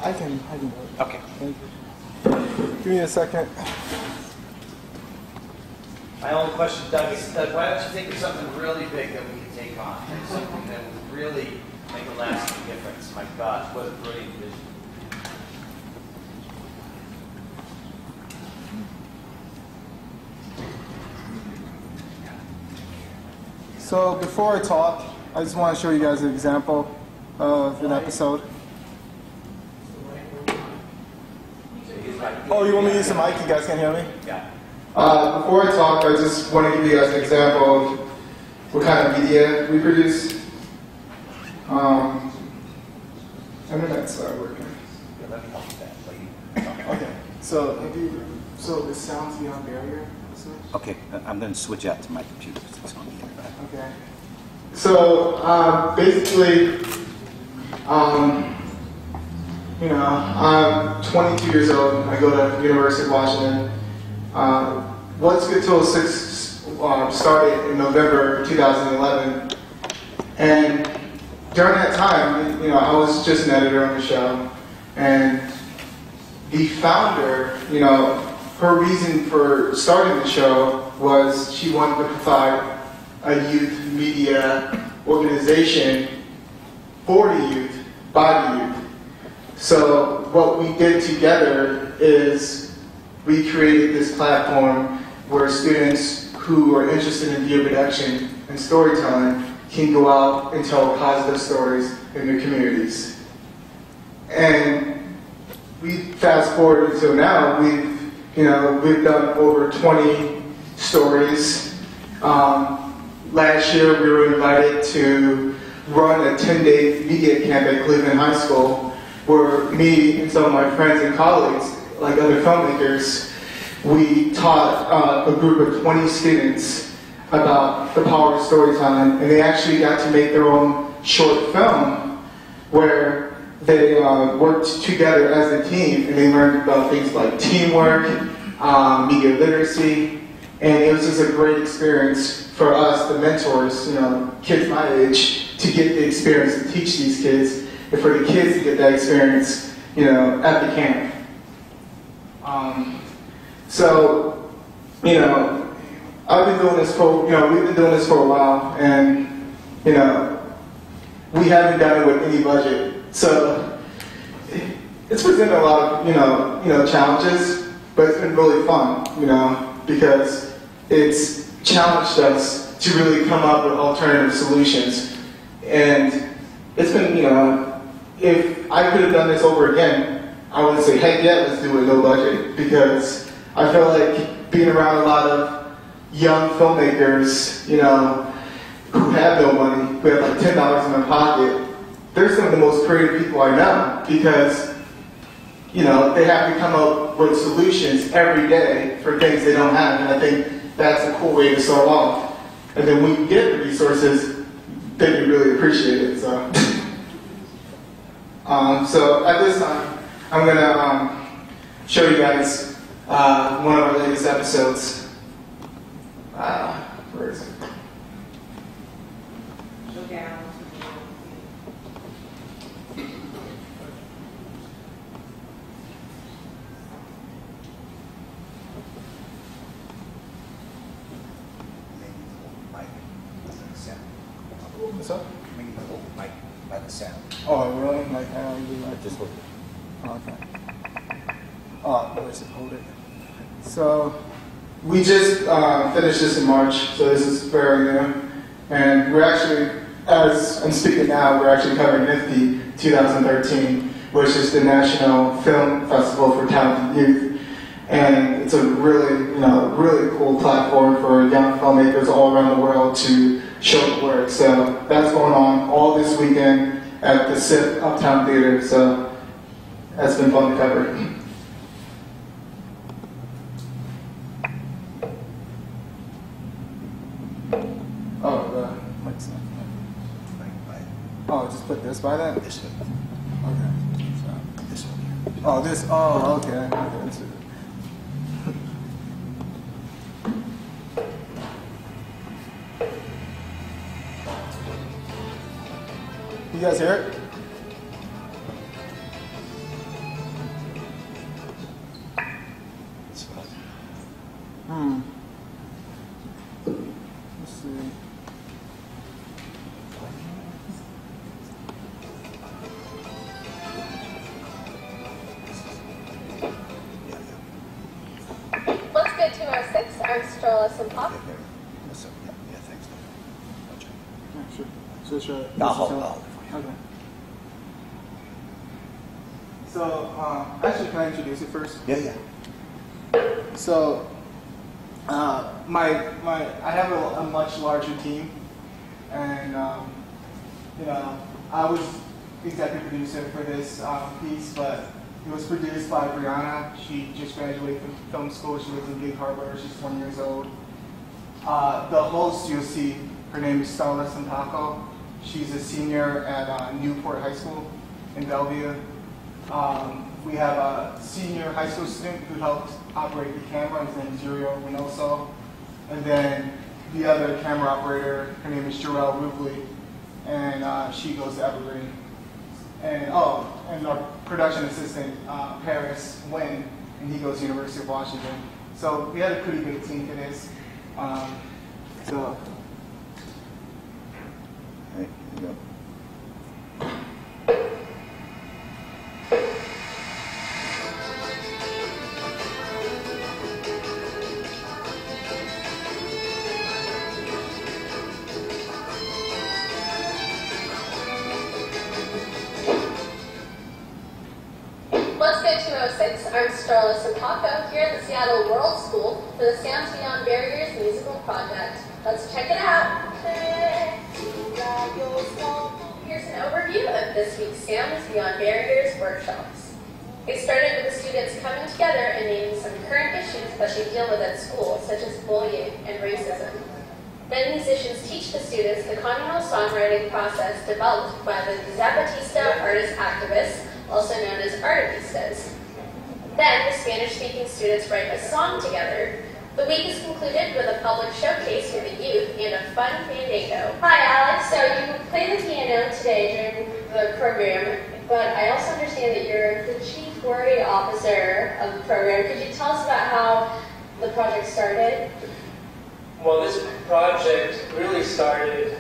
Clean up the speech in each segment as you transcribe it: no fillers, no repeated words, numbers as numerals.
I can do it. Okay. Thank you. Give me a second. My only question, Doug, is why don't you think of something really big that we can take on? Like something that would really make a lasting difference. My gosh, what a brilliant vision. So before I talk, I just want to show you guys an example of an episode. Oh, you want me to use the mic? You guys can hear me? Yeah. Before I talk, I just want to give you guys an example of what kind of media we produce. Internet's working. Yeah, let me help you with that. Okay. So the sound's beyond barrier. Okay, I'm going to switch out to my computer. It's on here. Okay. So basically, I'm 22 years old. I go to University of Washington. What's Good Till 6 started in November 2011, and during that time, I was just an editor on the show, and the founder, her reason for starting the show was she wanted to provide a youth media organization for the youth, by the youth. So what we did together is we created this platform where students who are interested in video production and storytelling can go out and tell positive stories in their communities. And we fast forward until now, we've done over 20 stories. Last year we were invited to run a 10-day media camp at Cleveland High School, where me and some of my friends and colleagues, like other filmmakers, we taught a group of 20 students about the power of storytelling, and they actually got to make their own short film where they worked together as a team, and they learned about things like teamwork, media literacy, and it was just a great experience for us, the mentors, kids my age, to get the experience to teach these kids, and for the kids to get that experience, at the camp. I've been doing this for, we've been doing this for a while, and, we haven't done it with any budget. So it's presented a lot of, challenges, but it's been really fun, because it's challenged us to really come up with alternative solutions. And it's been, if I could have done this over again, I would say, heck yeah, let's do it no budget, because I feel like being around a lot of young filmmakers, who have no money, who have like $10 in their pocket, they're some of the most creative people I know, because, they have to come up with solutions every day for things they don't have, and I think that's a cool way to start off. And then when you get the resources, then you really appreciate it. So, so at this time, I'm gonna show you guys one of our latest episodes. Where is it? What's up? Maybe the whole mic by the sound. Oh, really? Like, how do you like Just hold it. Oh, okay. Oh, where's it? Hold it. So, we just finished this in March, so this is very new. And we're actually, as I'm speaking now, we're actually covering NIFTY 2013, which is the National Film Festival for Talented Youth. And it's a really, really cool platform for young filmmakers all around the world to show the work. So that's going on all this weekend at the SIP Uptown Theater. So that's been fun to cover. Oh, the mic's not. Oh, just put this by that? This one. Okay. So, This one here. oh, this. Oh, okay. That's it. You guys hear it? Starla Simpak. Yeah, thanks. Yeah, sure. So should I? I'll hold it for you. Okay. So, actually, can I introduce it first? Yeah. So, I have a much larger team, and I was executive producer for this piece, but it was produced by Brianna. She just graduated from film school. She lives in Gig Harbor. She's 20 years old. The host you'll see, her name is Starla Simpako. She's a senior at Newport High School in Bellevue. We have a senior high school student who helped operate the camera. His name is Uriel Reynoso. And then the other camera operator, her name is Jarrell Rubley, and she goes to Evergreen. And our production assistant, Paris Nguyen, and he goes to University of Washington. So we had a pretty big team for this. Hey, you go. Let's go 206. I'm Starla Simpako here at the Seattle World School for the Sounds Beyond Barriers musical project. Let's check it out. Here's an overview of this week's Sounds Beyond Barriers workshops. It started with the students coming together and naming some current issues that they deal with at school, such as bullying and racism. Then musicians teach the students the communal songwriting process developed by the Zapatista artist activists, also known as artivistas. Then the Spanish-speaking students write a song together. The week is concluded with a public showcase for the youth and a fun fandango. Hi Alex, so you play the piano today during the program, but I also understand that you're the Chief Worry Officer of the program. Could you tell us about how the project started? Well, this project really started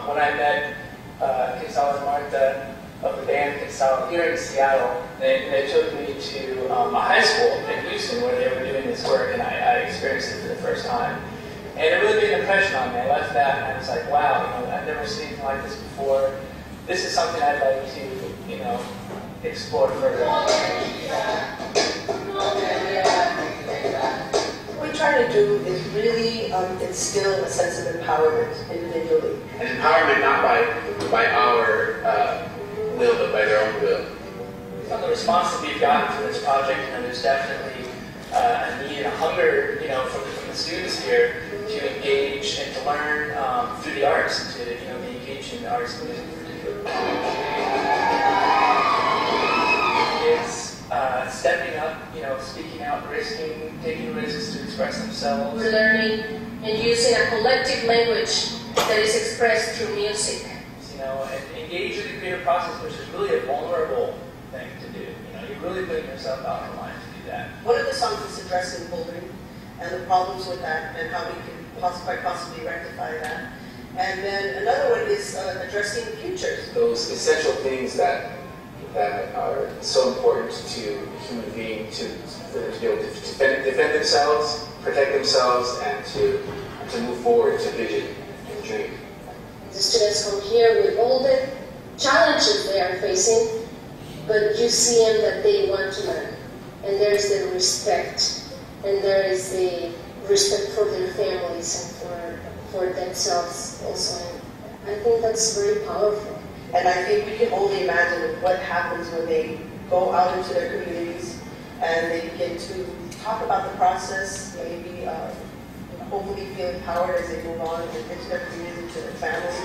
when I met Gonzalo and Martha of the band Gonzalo here in Seattle. They took me to a high school in Houston where they were doing this work, and I experienced it for the first time. And it really made an impression on me. I left that and I was like, wow, I've never seen anything like this before. This is something I'd like to, explore further. What we try to do is really instill a sense of empowerment individually. And empowerment not by our will, but by their own will. From the response that we've gotten from this project, there's definitely a need and a hunger, from the students here to engage and to learn through the arts, and to be engaged in the arts and music in particular. It's stepping up, speaking out, risking, taking risks to express themselves. We're learning and using a collective language that is expressed through music. And engage in the creative process, which is really a vulnerable thing to do. You're really putting yourself out on the line to do that. One of the songs is addressing bullying and the problems with that and how we can quite possibly rectify that. And then another one is addressing futures. Those essential things that are so important to a human being for them to be able to defend themselves, protect themselves, and to move forward to vision and dream. The students come here with all the challenges they are facing, but you see them that they want to learn. And there is the respect, and there is the respect for their families and for themselves also. I think that's very powerful. And I think we can only imagine what happens when they go out into their communities and they begin to talk about the process, maybe hopefully feel empowered as they move on into their communities, to their families.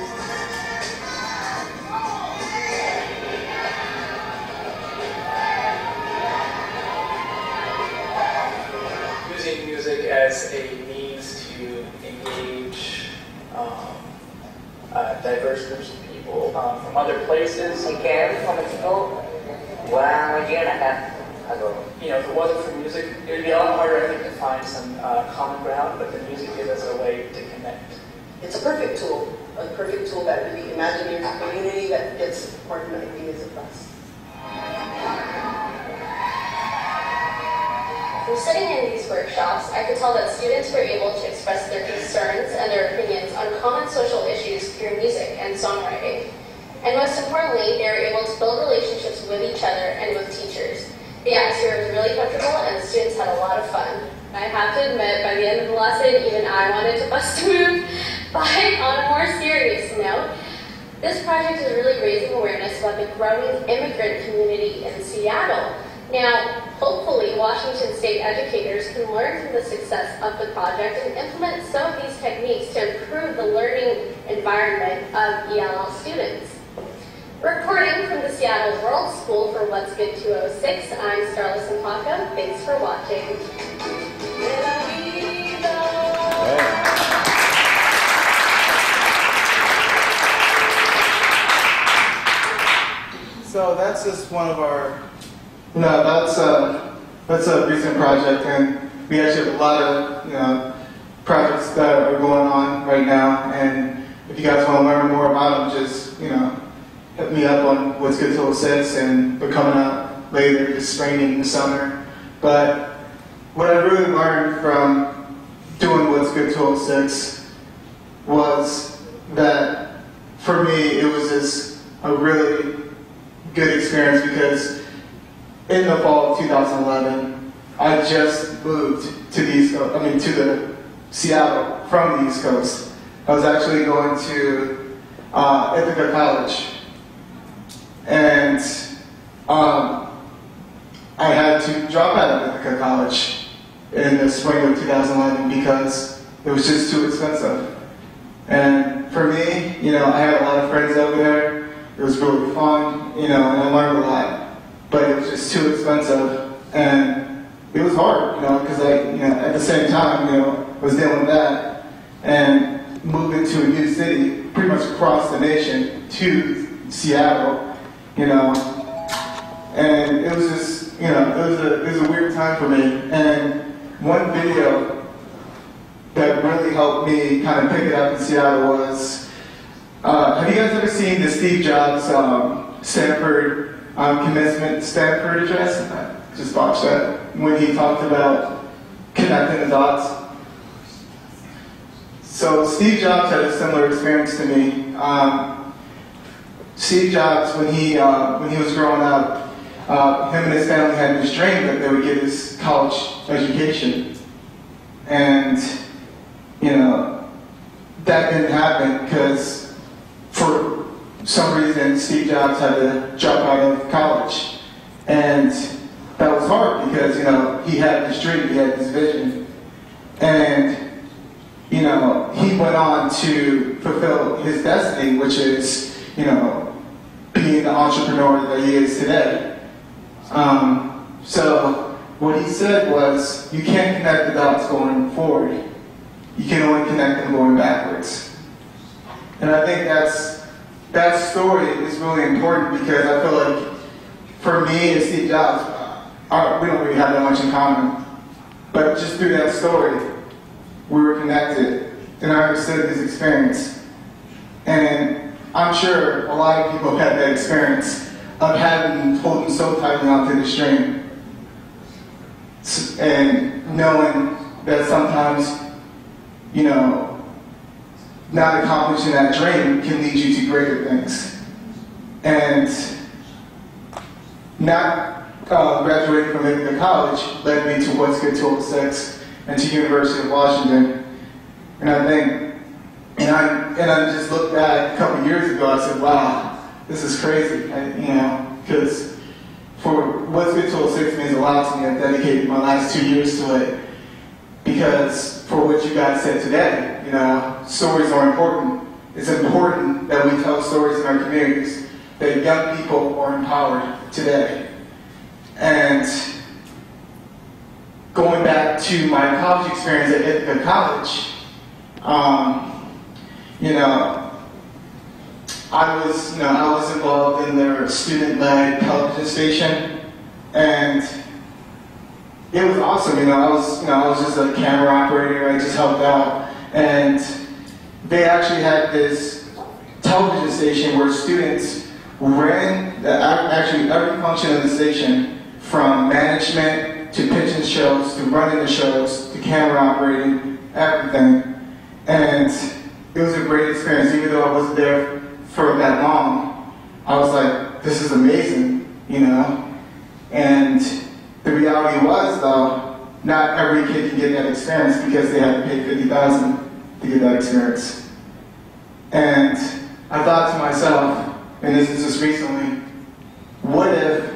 Using music as a means to engage diverse groups of people from other places. Si quieres un momentito, voy a llegar acá. If it wasn't for music, it would be a lot harder, I think, to find some common ground, but the music gives us a way to connect. It's a perfect tool that really imagine your community that gets important ideas across. sitting in these workshops, I could tell that students were able to express their concerns and their opinions on common social issues through music and songwriting. And most importantly, they were able to build relationships with each other and with teachers. The atmosphere was really comfortable and the students had a lot of fun. I have to admit, by the end of the lesson, even I wanted to bust a move. But on a more serious note, this project is really raising awareness about the growing immigrant community in Seattle. Now, hopefully, Washington State educators can learn from the success of the project and implement some of these techniques to improve the learning environment of ELL students. Reporting from the Seattle World School for What's Good 206, I'm Starla Sampaka. Thanks for watching. So that's just one of our, that's a recent project, and we actually have a lot of, projects that are going on right now, and if you guys want to learn more about them, just, hit me up on What's Good 206, and they're coming out later this spring and summer. But what I really learned from doing What's Good 206 was that, for me, it was just a really good experience because in the fall of 2011, I just moved to the Seattle from the East Coast. I was actually going to Ithaca College, and I had to drop out of Ithaca College in the spring of 2011 because it was just too expensive. And for me, I had a lot of friends over there. It was really fun, and I learned a lot, but it was just too expensive, and it was hard, because at the same time, was dealing with that, and moving to a new city, pretty much across the nation to Seattle, and it was just, it was a weird time for me, and one video that really helped me kind of pick it up in Seattle was, have you guys ever seen the Steve Jobs Stanford commencement Stanford address? I just watched that when he talked about connecting the dots. So Steve Jobs had a similar experience to me. Steve Jobs, when he was growing up, him and his family had this dream that they would get his college education, and that didn't happen because, for some reason, Steve Jobs had to drop out of college. And that was hard because, he had this dream, he had this vision. And, he went on to fulfill his destiny, which is, being the entrepreneur that he is today. So what he said was, you can't connect the dots going forward. You can only connect them going backwards. And I think that story is really important because I feel like, for me and Steve Jobs, we don't really have that much in common. But just through that story, we were connected, and I understood his experience. And I'm sure a lot of people have had that experience of holding so tightly onto the string, and knowing that sometimes, not accomplishing that dream can lead you to greater things. And not graduating from Ithaca College led me to What's Good 206 and to University of Washington. And I think, and I just looked back a couple years ago, I said, wow, this is crazy, because for What's Good 206 means a lot to me. I've dedicated my last 2 years to it because, for what you guys said today, stories are important. It's important that we tell stories in our communities, that young people are empowered today. And going back to my college experience at Ithaca College, I was involved in their student-led television station, and it was awesome. I was just a camera operator. I just helped out, and they actually had this television station where students ran actually every function of the station, from management to pitching shows, to running the shows, to camera operating, everything. And it was a great experience. Even though I wasn't there for that long, I was like, this is amazing, you know? And the reality was, though, not every kid can get that experience because they had to pay $50,000 to get that experience. And I thought to myself, and this is just recently, what if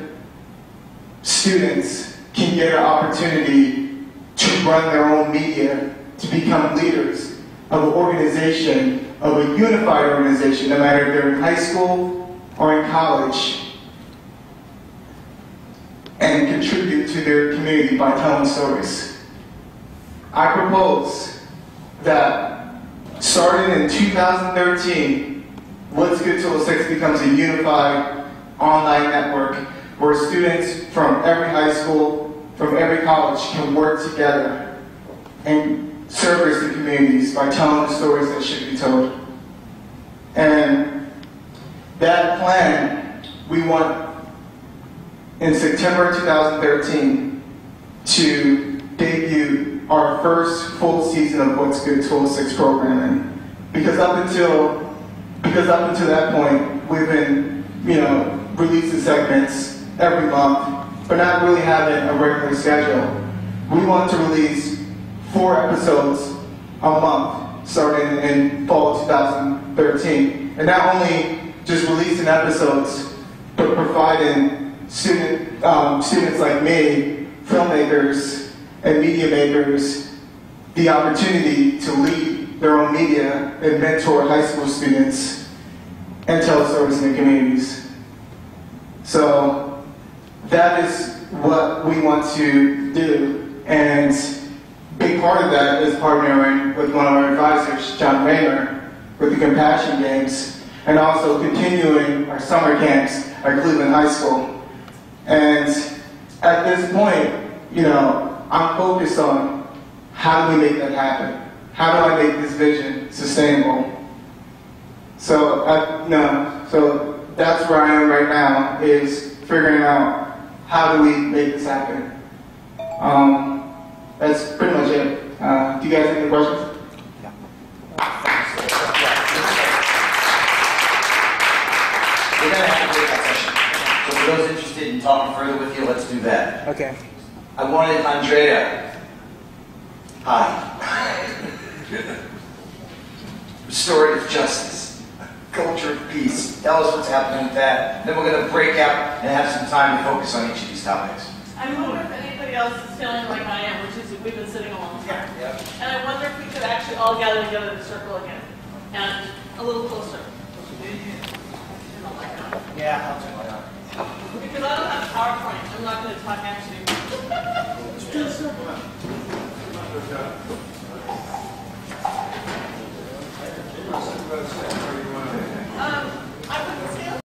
students can get an opportunity to run their own media, to become leaders of an organization, of a unified organization, no matter if they're in high school or in college, and contribute to their community by telling stories. I propose that starting in 2013, What's Good Till 6 becomes a unified online network where students from every high school, from every college can work together and service the communities by telling the stories that should be told. And that plan, we want in September 2013 to debut our first full season of What's Good Till 6 programming. Because up until that point, we've been, releasing segments every month, but not really having a regular schedule. We want to release 4 episodes a month, starting in fall 2013. And not only just releasing episodes, but providing students like me, filmmakers and media makers, the opportunity to lead their own media and mentor high school students and tell stories in their communities. So that is what we want to do, and a big part of that is partnering with one of our advisors, John Raymer, with the Compassion Games, and also continuing our summer camps at Cleveland High School. And at this point, I'm focused on how do we make that happen? How do I make this vision sustainable? So, so that's where I am right now, is figuring out how do we make this happen. That's pretty much it. Do you guys have any questions? We're going to have a breakout session. So for those interested in talking further with you, let's do that. Okay. I wanted Andrea. Hi. Restorative justice, culture of peace. Tell us what's happening with that. Then we're going to break out and have some time to focus on each of these topics. I wonder if anybody else is feeling like I am, which is we've been sitting a long time. Yeah. And I wonder if we could actually all gather together in a circle again. And a little closer. Yeah, I'll check it out. Because I don't have PowerPoint. I'm not going to talk actually. Let's do a circle.